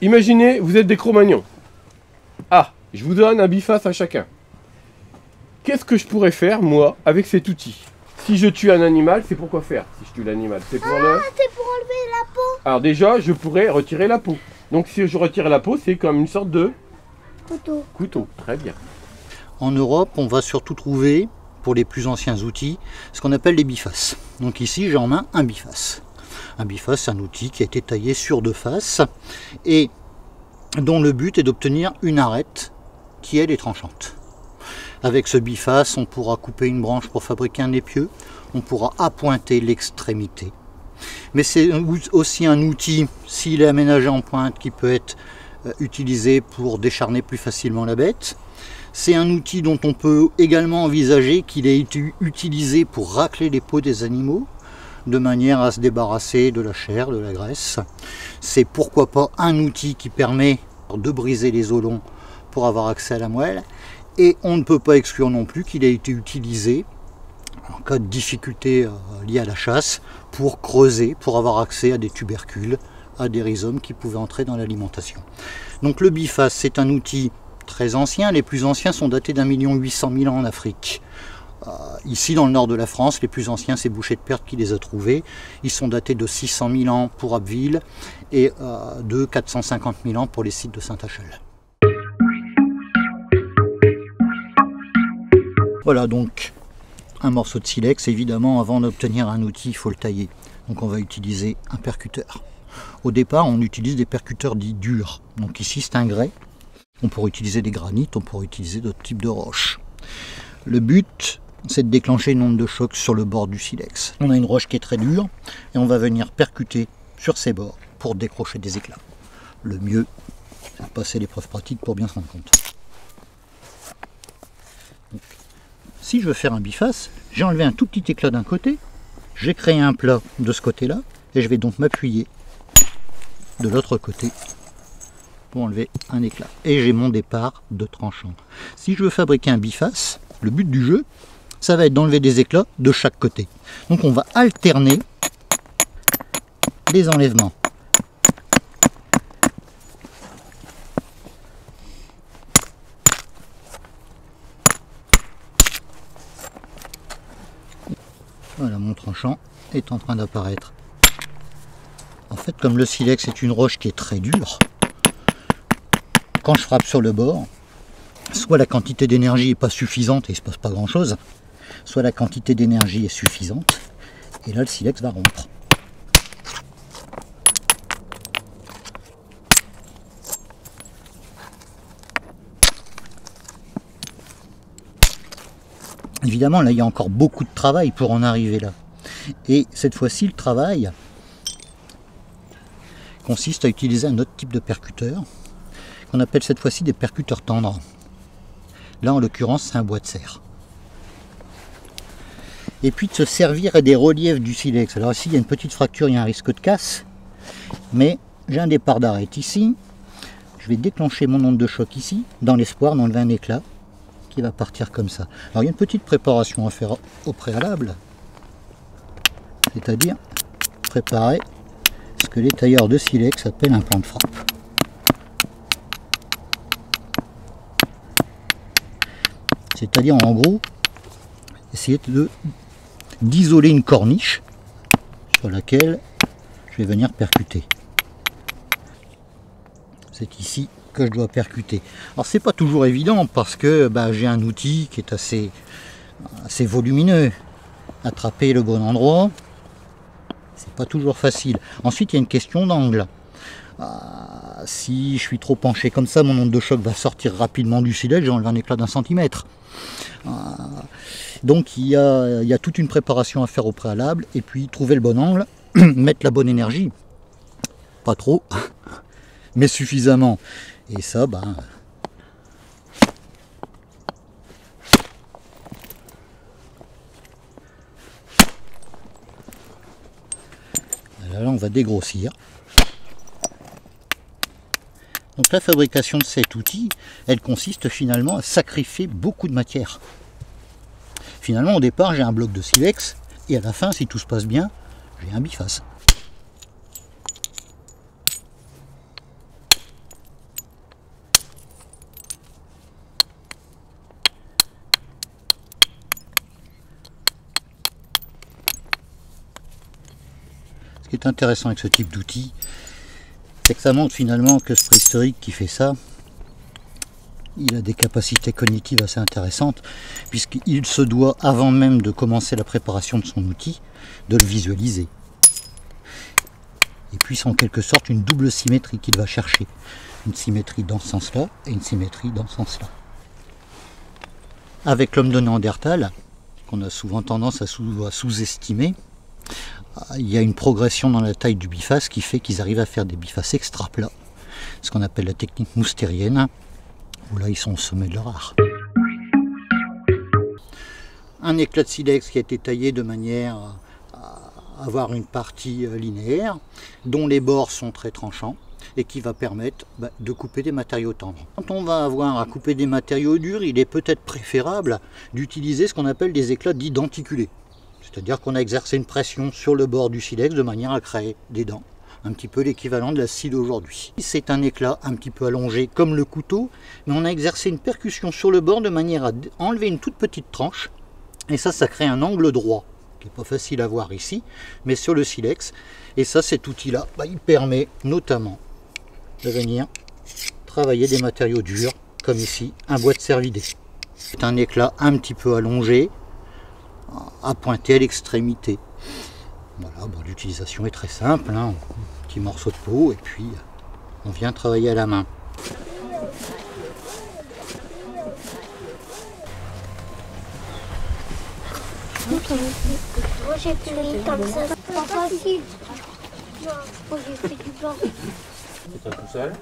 imaginez, vous êtes des Cro-Magnons. Ah, je vous donne un biface à chacun. Qu'est-ce que je pourrais faire, moi, avec cet outil? Si je tue un animal, c'est pour quoi faire? Si je tue l'animal, c'est pour c'est pour enlever la peau. Alors déjà, je pourrais retirer la peau. Donc si je retire la peau, c'est comme une sorte de couteau. Très bien. En Europe, on va surtout trouver, pour les plus anciens outils, ce qu'on appelle les bifaces. Donc ici, j'ai en main un biface. Un biface, c'est un outil qui a été taillé sur deux faces et dont le but est d'obtenir une arête qui, elle, est tranchante. Avec ce biface, on pourra couper une branche pour fabriquer un épieu, on pourra appointer l'extrémité. Mais c'est aussi un outil, s'il est aménagé en pointe, qui peut être utilisé pour décharner plus facilement la bête. C'est un outil dont on peut également envisager qu'il ait été utilisé pour racler les peaux des animaux, de manière à se débarrasser de la chair, de la graisse. C'est pourquoi pas un outil qui permet de briser les os longs pour avoir accès à la moelle. Et on ne peut pas exclure non plus qu'il ait été utilisé en cas de difficulté liée à la chasse pour creuser, pour avoir accès à des tubercules, à des rhizomes qui pouvaient entrer dans l'alimentation. Donc le biface, c'est un outil très ancien. Les plus anciens sont datés d'1 800 000 ans en Afrique. Ici dans le nord de la France, les plus anciens, c'est Boucher de Perthes qui les a trouvés. Ils sont datés de 600 000 ans pour Abbeville et de 450 000 ans pour les sites de Saint-Achel. Voilà donc un morceau de silex. Évidemment, avant d'obtenir un outil, il faut le tailler. Donc on va utiliser un percuteur. Au départ, on utilise des percuteurs dits durs. Donc ici, c'est un grès. On pourrait utiliser des granites, on pourrait utiliser d'autres types de roches. Le but, c'est de déclencher une onde de choc sur le bord du silex. On a une roche qui est très dure et on va venir percuter sur ses bords pour décrocher des éclats. Le mieux, c'est de passer l'épreuve pratique pour bien se rendre compte. Donc, si je veux faire un biface, j'ai enlevé un tout petit éclat d'un côté, j'ai créé un plat de ce côté-là et je vais donc m'appuyer de l'autre côté pour enlever un éclat. Et j'ai mon départ de tranchant. Si je veux fabriquer un biface, le but du jeu, ça va être d'enlever des éclats de chaque côté. Donc on va alterner les enlèvements. Voilà, mon tranchant est en train d'apparaître. En fait, comme le silex est une roche qui est très dure, quand je frappe sur le bord, soit la quantité d'énergie n'est pas suffisante et il ne se passe pas grand chose, soit la quantité d'énergie est suffisante et là le silex va rompre. Évidemment, là il y a encore beaucoup de travail pour en arriver là. Et cette fois-ci, le travail consiste à utiliser un autre type de percuteur qu'on appelle cette fois-ci des percuteurs tendres. Là en l'occurrence c'est un bois de serre. Et puis de se servir des reliefs du silex. Alors ici il y a une petite fracture, il y a un risque de casse, mais j'ai un départ d'arête ici. Je vais déclencher mon onde de choc ici, dans l'espoir d'enlever un éclat qui va partir comme ça. Alors il y a une petite préparation à faire au préalable, c'est-à-dire préparer ce que les tailleurs de silex appellent un plan de frappe. C'est-à-dire en gros essayer d'isoler une corniche sur laquelle je vais venir percuter. C'est ici que je dois percuter. Alors c'est pas toujours évident parce que j'ai un outil qui est assez volumineux. Attraper le bon endroit, c'est pas toujours facile. Ensuite il y a une question d'angle. Si je suis trop penché comme ça, mon onde de choc va sortir rapidement du silex, j'enlève un éclat d'1 centimètre. Donc il y a toute une préparation à faire au préalable, et puis trouver le bon angle, mettre la bonne énergie, pas trop, mais suffisamment. Et ça, là on va dégrossir. Donc la fabrication de cet outil, elle consiste finalement à sacrifier beaucoup de matière. Finalement au départ j'ai un bloc de silex et à la fin, si tout se passe bien, j'ai un biface. qui est intéressant avec ce type d'outil, c'est que ça montre finalement que ce préhistorique qui fait ça, il a des capacités cognitives assez intéressantes, puisqu'il se doit, avant même de commencer la préparation de son outil, de le visualiser. Et puis c'est en quelque sorte une double symétrie qu'il va chercher. Une symétrie dans ce sens-là et une symétrie dans ce sens-là. Avec l'homme de Néandertal, qu'on a souvent tendance à sous-estimer, il y a une progression dans la taille du biface qui fait qu'ils arrivent à faire des bifaces extra plats, ce qu'on appelle la technique moustérienne, où là ils sont au sommet de leur art. Un éclat de silex qui a été taillé de manière à avoir une partie linéaire, dont les bords sont très tranchants, et qui va permettre de couper des matériaux tendres. Quand on va avoir à couper des matériaux durs, il est peut-être préférable d'utiliser ce qu'on appelle des éclats dits denticulés. C'est-à-dire qu'on a exercé une pression sur le bord du silex de manière à créer des dents. Un petit peu l'équivalent de la scie d'aujourd'hui. C'est un éclat un petit peu allongé comme le couteau, mais on a exercé une percussion sur le bord de manière à enlever une toute petite tranche. Et ça crée un angle droit, qui n'est pas facile à voir ici, mais sur le silex. Et ça, cet outil-là, il permet notamment de venir travailler des matériaux durs, comme ici, un bois de cervidé. C'est un éclat un petit peu allongé, à pointer à l'extrémité. Voilà, l'utilisation est très simple, un petit morceau de peau, et puis on vient travailler à la main. Moi j'ai fait comme ça, c'est pas facile. Moi j'ai fait du blanc. C'est toi tout seul?